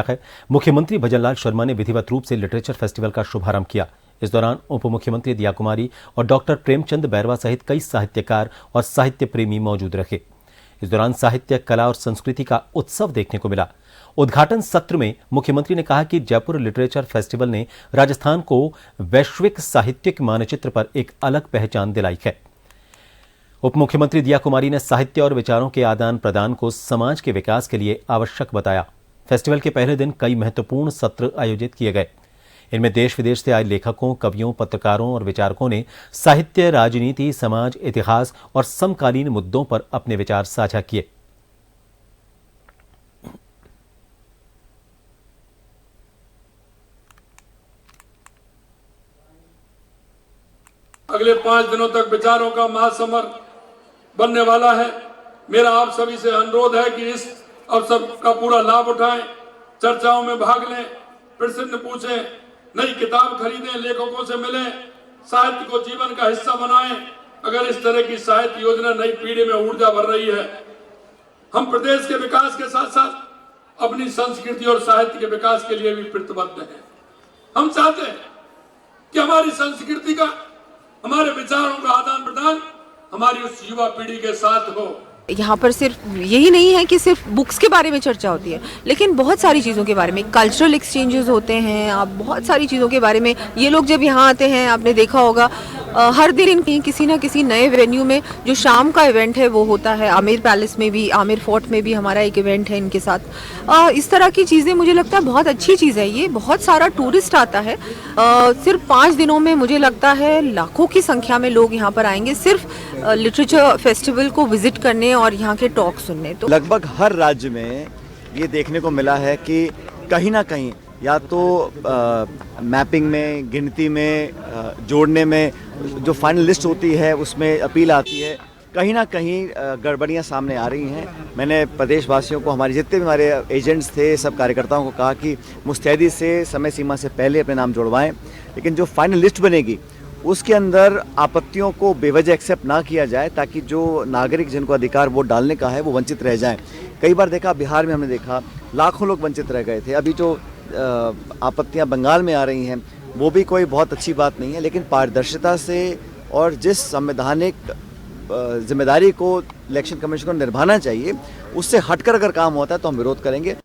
है। मुख्यमंत्री भजनलाल शर्मा ने विधिवत रूप से लिटरेचर फेस्टिवल का शुभारंभ किया। इस दौरान उप मुख्यमंत्री दिया कुमारी और डॉक्टर प्रेमचंद बैरवा सहित कई साहित्यकार और साहित्य प्रेमी मौजूद रहे। इस दौरान साहित्य, कला और संस्कृति का उत्सव देखने को मिला। उद्घाटन सत्र में मुख्यमंत्री ने कहा कि जयपुर लिटरेचर फेस्टिवल ने राजस्थान को वैश्विक साहित्यिक मानचित्र पर एक अलग पहचान दिलाई है। उप मुख्यमंत्री दिया कुमारी ने साहित्य और विचारों के आदान प्रदान को समाज के विकास के लिए आवश्यक बताया। फेस्टिवल के पहले दिन कई महत्वपूर्ण सत्र आयोजित किए गए। इनमें देश विदेश से आए लेखकों, कवियों, पत्रकारों और विचारकों ने साहित्य, राजनीति, समाज, इतिहास और समकालीन मुद्दों पर अपने विचार साझा किए। अगले 5 दिनों तक विचारों का महासमर बनने वाला है। मेरा आप सभी से अनुरोध है कि इस अवसर का पूरा लाभ उठाएं, चर्चाओं में भाग लें, प्रश्न पूछें, नई किताब खरीदें, लेखकों से मिलें, साहित्य को जीवन का हिस्सा बनाएं। अगर इस तरह की साहित्य योजना नई पीढ़ी में ऊर्जा भर रही है। हम प्रदेश के विकास के साथ साथ अपनी संस्कृति और साहित्य के विकास के लिए भी प्रतिबद्ध हैं। हम चाहते हैं कि हमारी संस्कृति का, हमारे विचारों का आदान प्रदान हमारी उस युवा पीढ़ी के साथ हो। यहाँ पर सिर्फ यही नहीं है कि सिर्फ बुक्स के बारे में चर्चा होती है, लेकिन बहुत सारी चीज़ों के बारे में कल्चरल एक्सचेंजेस होते हैं। आप बहुत सारी चीज़ों के बारे में, ये लोग जब यहाँ आते हैं, आपने देखा होगा हर दिन इनकी किसी ना किसी नए वेन्यू में जो शाम का इवेंट है वो होता है। आमिर पैलेस में भी, आमिर फोर्ट में भी हमारा एक इवेंट है इनके साथ। इस तरह की चीज़ें मुझे लगता है बहुत अच्छी चीज़ है। ये बहुत सारा टूरिस्ट आता है। सिर्फ 5 दिनों में मुझे लगता है लाखों की संख्या में लोग यहाँ पर आएंगे सिर्फ लिटरेचर फेस्टिवल को विजिट करने और यहाँ के टॉक सुनने। तो लगभग हर राज्य में ये देखने को मिला है कि कहीं ना कहीं या तो मैपिंग में, गिनती में, जोड़ने में जो फाइनल लिस्ट होती है उसमें अपील आती है, कहीं ना कहीं गड़बड़ियाँ सामने आ रही हैं। मैंने प्रदेशवासियों को, हमारे जितने भी हमारे एजेंट्स थे, सब कार्यकर्ताओं को कहा कि मुस्तैदी से समय सीमा से पहले अपने नाम जुड़वाएं, लेकिन जो फाइनल लिस्ट बनेगी उसके अंदर आपत्तियों को बेवजह एक्सेप्ट ना किया जाए, ताकि जो नागरिक जिनको अधिकार वोट डालने का है वो वंचित रह जाएं। कई बार देखा, बिहार में हमने देखा लाखों लोग वंचित रह गए थे। अभी जो आपत्तियां बंगाल में आ रही हैं वो भी कोई बहुत अच्छी बात नहीं है, लेकिन पारदर्शिता से और जिस संवैधानिक जिम्मेदारी को इलेक्शन कमीशन को निभाना चाहिए उससे हटकर अगर काम होता है तो हम विरोध करेंगे।